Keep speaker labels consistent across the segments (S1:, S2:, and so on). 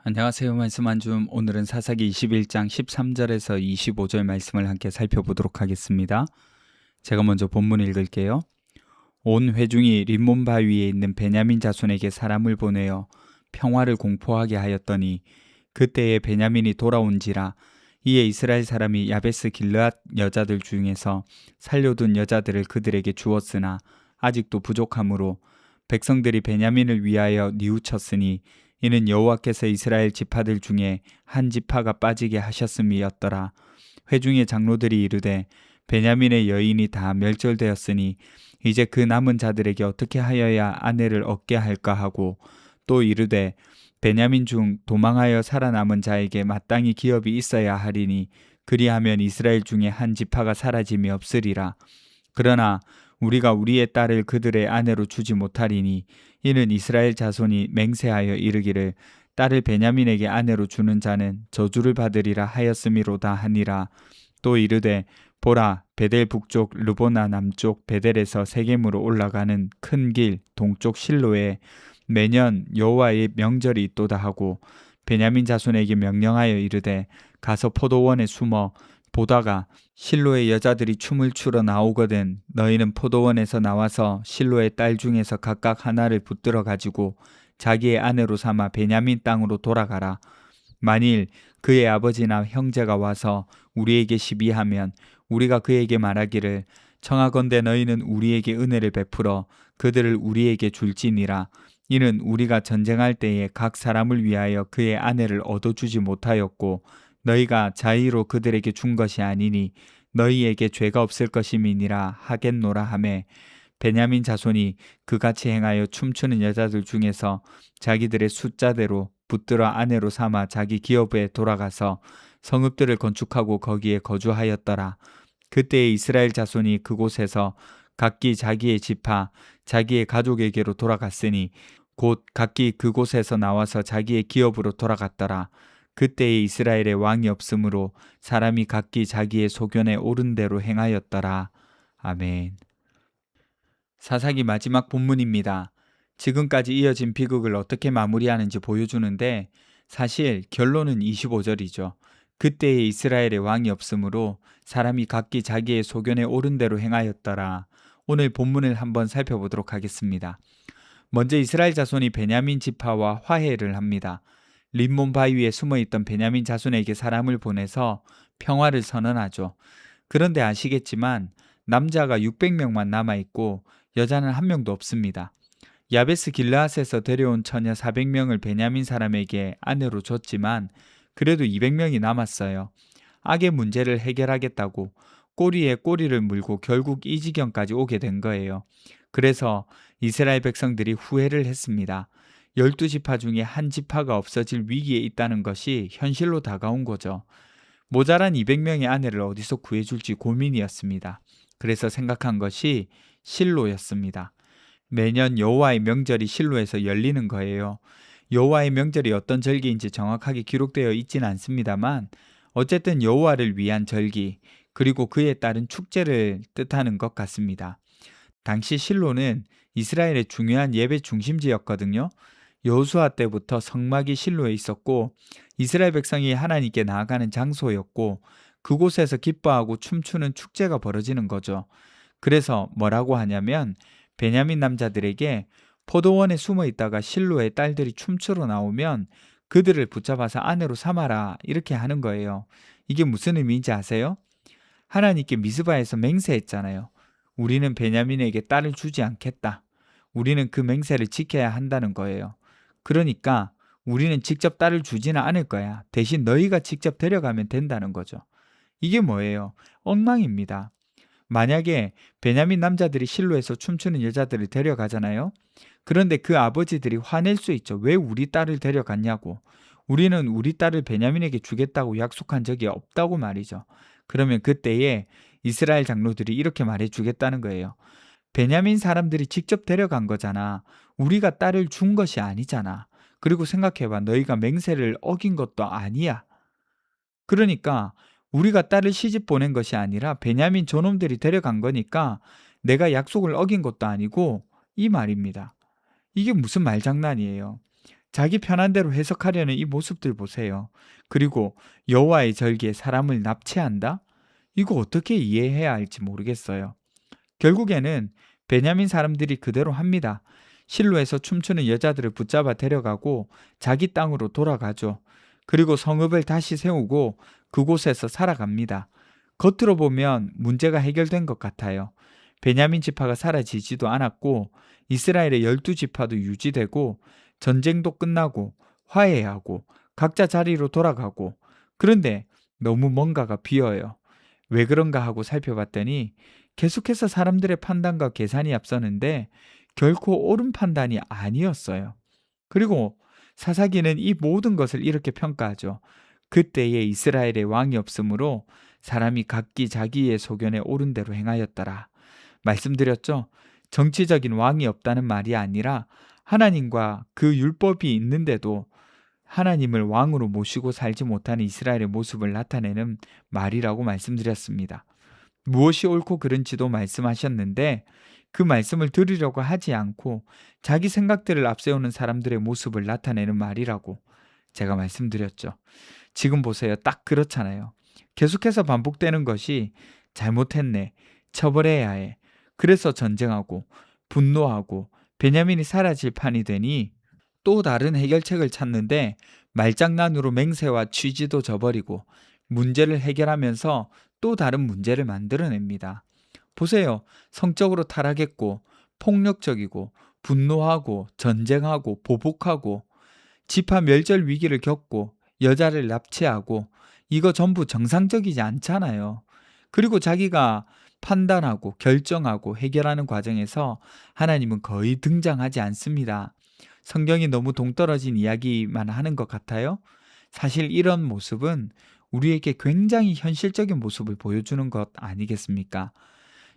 S1: 안녕하세요. 말씀 한 줌. 오늘은 사사기 21장 13절에서 25절 말씀을 함께 살펴보도록 하겠습니다. 제가 먼저 본문 읽을게요. 온 회중이 림몬 바위에 있는 베냐민 자손에게 사람을 보내어 평화를 공포하게 하였더니 그때에 베냐민이 돌아온지라. 이에 이스라엘 사람이 야베스 길르앗 여자들 중에서 살려둔 여자들을 그들에게 주었으나 아직도 부족하므로 백성들이 베냐민을 위하여 뉘우쳤으니 이는 여호와께서 이스라엘 지파들 중에 한 지파가 빠지게 하셨음이었더라. 회중의 장로들이 이르되 베냐민의 여인이 다 멸절되었으니 이제 그 남은 자들에게 어떻게 하여야 아내를 얻게 할까 하고, 또 이르되 베냐민 중 도망하여 살아남은 자에게 마땅히 기업이 있어야 하리니 그리하면 이스라엘 중에 한 지파가 사라짐이 없으리라. 그러나 우리가 우리의 딸을 그들의 아내로 주지 못하리니 이는 이스라엘 자손이 맹세하여 이르기를 딸을 베냐민에게 아내로 주는 자는 저주를 받으리라 하였음이로다 하니라. 또 이르되 보라, 베델 북쪽 르보나 남쪽 베델에서 세겜으로 올라가는 큰 길 동쪽 실로에 매년 여호와의 명절이 있도다 하고, 베냐민 자손에게 명령하여 이르되 가서 포도원에 숨어 보다가 실로의 여자들이 춤을 추러 나오거든 너희는 포도원에서 나와서 실로의 딸 중에서 각각 하나를 붙들어 가지고 자기의 아내로 삼아 베냐민 땅으로 돌아가라. 만일 그의 아버지나 형제가 와서 우리에게 시비하면 우리가 그에게 말하기를 청하건대 너희는 우리에게 은혜를 베풀어 그들을 우리에게 줄지니라. 이는 우리가 전쟁할 때에 각 사람을 위하여 그의 아내를 얻어주지 못하였고 너희가 자의로 그들에게 준 것이 아니니 너희에게 죄가 없을 것임이니라 하겠노라 하매, 베냐민 자손이 그같이 행하여 춤추는 여자들 중에서 자기들의 숫자대로 붙들어 아내로 삼아 자기 기업에 돌아가서 성읍들을 건축하고 거기에 거주하였더라. 그때에 이스라엘 자손이 그곳에서 각기 자기의 지파 자기의 가족에게로 돌아갔으니 곧 각기 그곳에서 나와서 자기의 기업으로 돌아갔더라. 그때에 이스라엘에 왕이 없으므로 사람이 각기 자기의 소견에 옳은 대로 행하였더라. 아멘. 사사기 마지막 본문입니다. 지금까지 이어진 비극을 어떻게 마무리하는지 보여주는데 사실 결론은 25절이죠. 그때에 이스라엘에 왕이 없으므로 사람이 각기 자기의 소견에 옳은 대로 행하였더라. 오늘 본문을 한번 살펴보도록 하겠습니다. 먼저 이스라엘 자손이 베냐민 지파와 화해를 합니다. 림몬 바위에 숨어있던 베냐민 자손에게 사람을 보내서 평화를 선언하죠. 그런데 아시겠지만 남자가 600명만 남아있고 여자는 한 명도 없습니다. 야베스 길르앗에서 데려온 처녀 400명을 베냐민 사람에게 아내로 줬지만 그래도 200명이 남았어요. 악의 문제를 해결하겠다고 꼬리에 꼬리를 물고 결국 이 지경까지 오게 된 거예요. 그래서 이스라엘 백성들이 후회를 했습니다. 12지파 중에 한 지파가 없어질 위기에 있다는 것이 현실로 다가온 거죠. 모자란 200명의 아내를 어디서 구해줄지 고민이었습니다. 그래서 생각한 것이 실로였습니다. 매년 여호와의 명절이 실로에서 열리는 거예요. 여호와의 명절이 어떤 절기인지 정확하게 기록되어 있지는 않습니다만 어쨌든 여호와를 위한 절기, 그리고 그에 따른 축제를 뜻하는 것 같습니다. 당시 실로는 이스라엘의 중요한 예배 중심지였거든요. 여호수아 때부터 성막이 실로에 있었고 이스라엘 백성이 하나님께 나아가는 장소였고 그곳에서 기뻐하고 춤추는 축제가 벌어지는 거죠. 그래서 뭐라고 하냐면 베냐민 남자들에게 포도원에 숨어 있다가 실로의 딸들이 춤추러 나오면 그들을 붙잡아서 아내로 삼아라, 이렇게 하는 거예요. 이게 무슨 의미인지 아세요? 하나님께 미스바에서 맹세했잖아요. 우리는 베냐민에게 딸을 주지 않겠다. 우리는 그 맹세를 지켜야 한다는 거예요. 그러니까 우리는 직접 딸을 주지는 않을 거야. 대신 너희가 직접 데려가면 된다는 거죠. 이게 뭐예요? 엉망입니다. 만약에 베냐민 남자들이 실로에서 춤추는 여자들을 데려가잖아요. 그런데 그 아버지들이 화낼 수 있죠. 왜 우리 딸을 데려갔냐고. 우리는 우리 딸을 베냐민에게 주겠다고 약속한 적이 없다고 말이죠. 그러면 그때에 이스라엘 장로들이 이렇게 말해 주겠다는 거예요. 베냐민 사람들이 직접 데려간 거잖아. 우리가 딸을 준 것이 아니잖아. 그리고 생각해봐. 너희가 맹세를 어긴 것도 아니야. 그러니까 우리가 딸을 시집 보낸 것이 아니라 베냐민 저놈들이 데려간 거니까 내가 약속을 어긴 것도 아니고, 이 말입니다. 이게 무슨 말장난이에요. 자기 편한 대로 해석하려는 이 모습들 보세요. 그리고 여호와의 절기에 사람을 납치한다? 이거 어떻게 이해해야 할지 모르겠어요. 결국에는 베냐민 사람들이 그대로 합니다. 실로에서 춤추는 여자들을 붙잡아 데려가고 자기 땅으로 돌아가죠. 그리고 성읍을 다시 세우고 그곳에서 살아갑니다. 겉으로 보면 문제가 해결된 것 같아요. 베냐민 지파가 사라지지도 않았고 이스라엘의 12지파도 유지되고 전쟁도 끝나고 화해하고 각자 자리로 돌아가고, 그런데 너무 뭔가가 비어요. 왜 그런가 하고 살펴봤더니 계속해서 사람들의 판단과 계산이 앞서는데 결코 옳은 판단이 아니었어요. 그리고 사사기는 이 모든 것을 이렇게 평가하죠. 그때에 이스라엘의 왕이 없으므로 사람이 각기 자기의 소견에 옳은 대로 행하였더라. 말씀드렸죠. 정치적인 왕이 없다는 말이 아니라 하나님과 그 율법이 있는데도 하나님을 왕으로 모시고 살지 못하는 이스라엘의 모습을 나타내는 말이라고 말씀드렸습니다. 무엇이 옳고 그른지도 말씀하셨는데 그 말씀을 들으려고 하지 않고 자기 생각들을 앞세우는 사람들의 모습을 나타내는 말이라고 제가 말씀드렸죠. 지금 보세요. 딱 그렇잖아요. 계속해서 반복되는 것이 잘못했네, 처벌해야 해, 그래서 전쟁하고 분노하고 베냐민이 사라질 판이 되니 또 다른 해결책을 찾는데 말장난으로 맹세와 취지도 저버리고 문제를 해결하면서 또 다른 문제를 만들어냅니다. 보세요. 성적으로 타락했고 폭력적이고 분노하고 전쟁하고 보복하고 지파 멸절 위기를 겪고 여자를 납치하고, 이거 전부 정상적이지 않잖아요. 그리고 자기가 판단하고 결정하고 해결하는 과정에서 하나님은 거의 등장하지 않습니다. 성경이 너무 동떨어진 이야기만 하는 것 같아요. 사실 이런 모습은 우리에게 굉장히 현실적인 모습을 보여주는 것 아니겠습니까?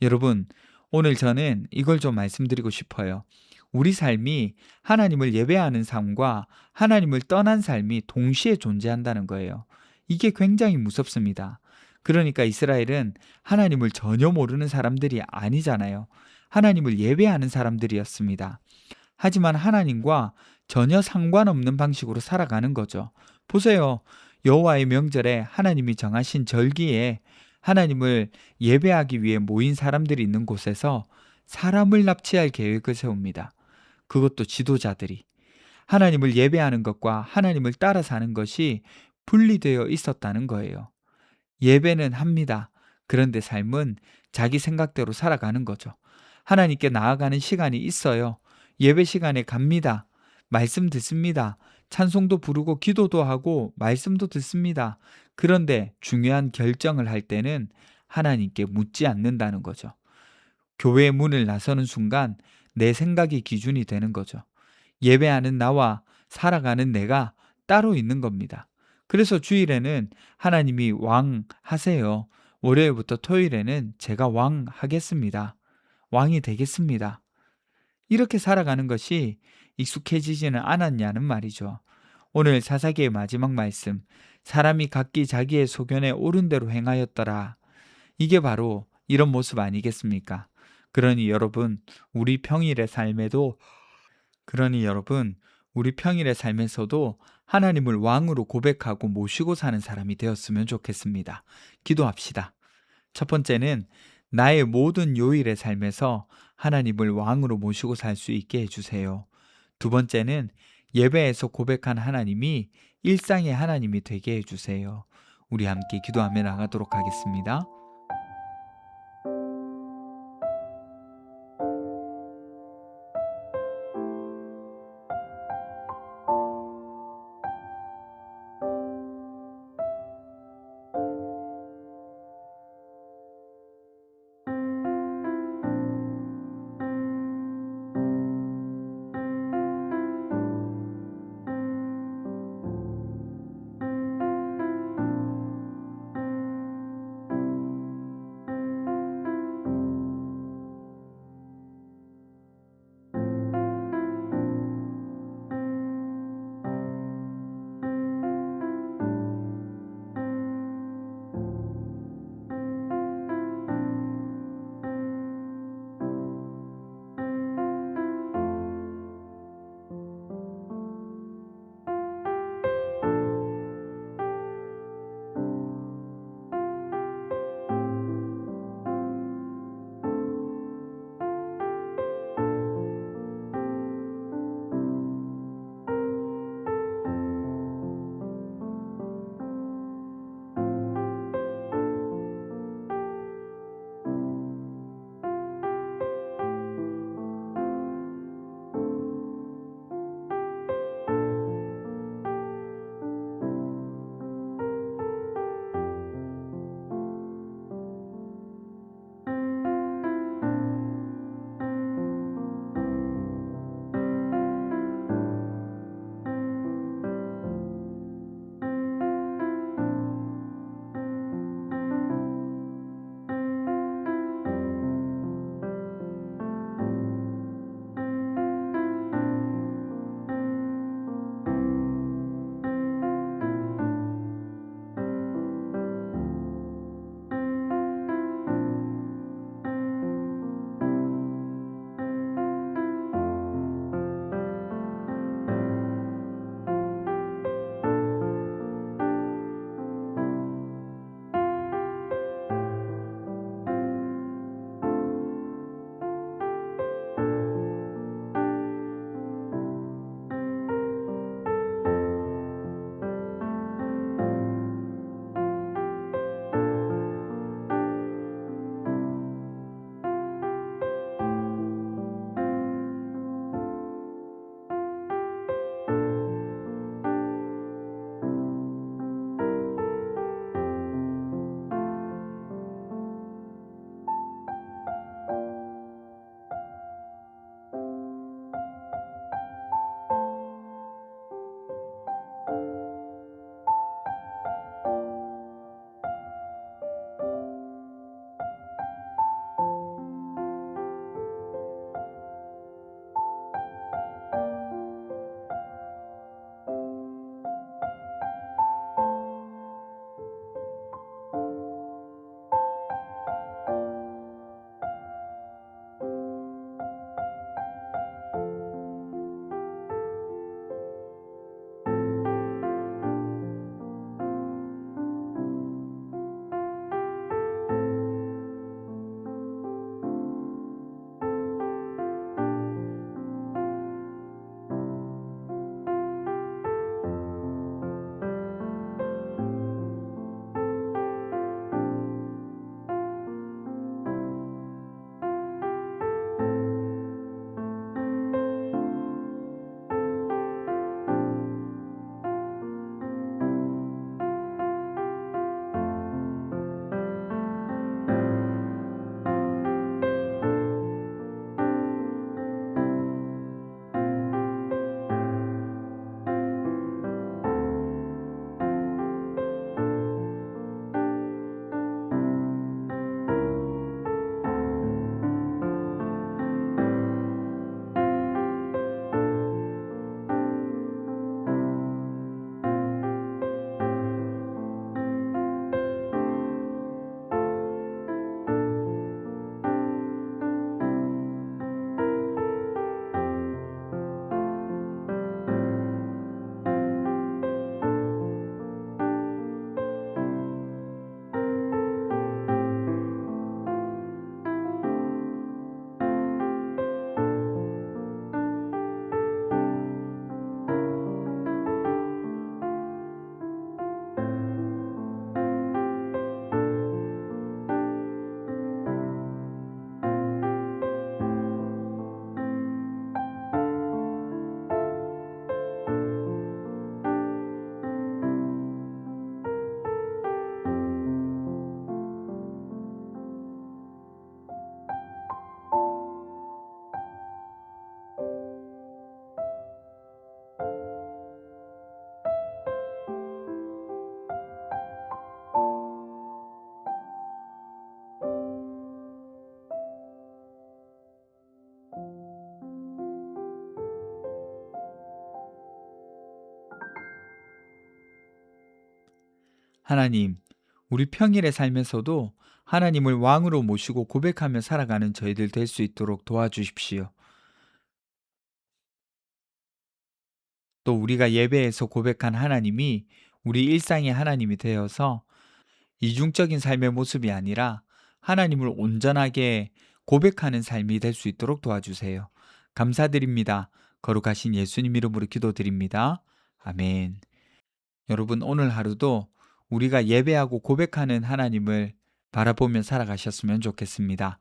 S1: 여러분, 오늘 저는 이걸 좀 말씀드리고 싶어요. 우리 삶이 하나님을 예배하는 삶과 하나님을 떠난 삶이 동시에 존재한다는 거예요. 이게 굉장히 무섭습니다. 그러니까 이스라엘은 하나님을 전혀 모르는 사람들이 아니잖아요. 하나님을 예배하는 사람들이었습니다. 하지만 하나님과 전혀 상관없는 방식으로 살아가는 거죠. 보세요. 여호와의 명절에 하나님이 정하신 절기에 하나님을 예배하기 위해 모인 사람들이 있는 곳에서 사람을 납치할 계획을 세웁니다. 그것도 지도자들이. 하나님을 예배하는 것과 하나님을 따라 사는 것이 분리되어 있었다는 거예요. 예배는 합니다. 그런데 삶은 자기 생각대로 살아가는 거죠. 하나님께 나아가는 시간이 있어요. 예배 시간에 갑니다. 말씀 듣습니다. 찬송도 부르고 기도도 하고 말씀도 듣습니다. 그런데 중요한 결정을 할 때는 하나님께 묻지 않는다는 거죠. 교회의 문을 나서는 순간 내 생각이 기준이 되는 거죠. 예배하는 나와 살아가는 내가 따로 있는 겁니다. 그래서 주일에는 하나님이 왕 하세요. 월요일부터 토요일에는 제가 왕 하겠습니다. 왕이 되겠습니다. 이렇게 살아가는 것이 익숙해지지는 않았냐는 말이죠. 오늘 사사기의 마지막 말씀, 사람이 각기 자기의 소견에 옳은 대로 행하였더라. 이게 바로 이런 모습 아니겠습니까? 그러니 여러분, 우리 평일의 삶에도 그러니 여러분, 우리 평일의 삶에서도 하나님을 왕으로 고백하고 모시고 사는 사람이 되었으면 좋겠습니다. 기도합시다. 첫 번째는 나의 모든 요일의 삶에서 하나님을 왕으로 모시고 살 수 있게 해주세요. 두 번째는 예배에서 고백한 하나님이 일상의 하나님이 되게 해주세요. 우리 함께 기도하며 나가도록 하겠습니다. 하나님, 우리 평일의 삶에서도 하나님을 왕으로 모시고 고백하며 살아가는 저희들 될 수 있도록 도와주십시오. 또 우리가 예배에서 고백한 하나님이 우리 일상의 하나님이 되어서 이중적인 삶의 모습이 아니라 하나님을 온전하게 고백하는 삶이 될 수 있도록 도와주세요. 감사드립니다. 거룩하신 예수님 이름으로 기도드립니다. 아멘. 여러분, 오늘 하루도 우리가 예배하고 고백하는 하나님을 바라보며 살아가셨으면 좋겠습니다.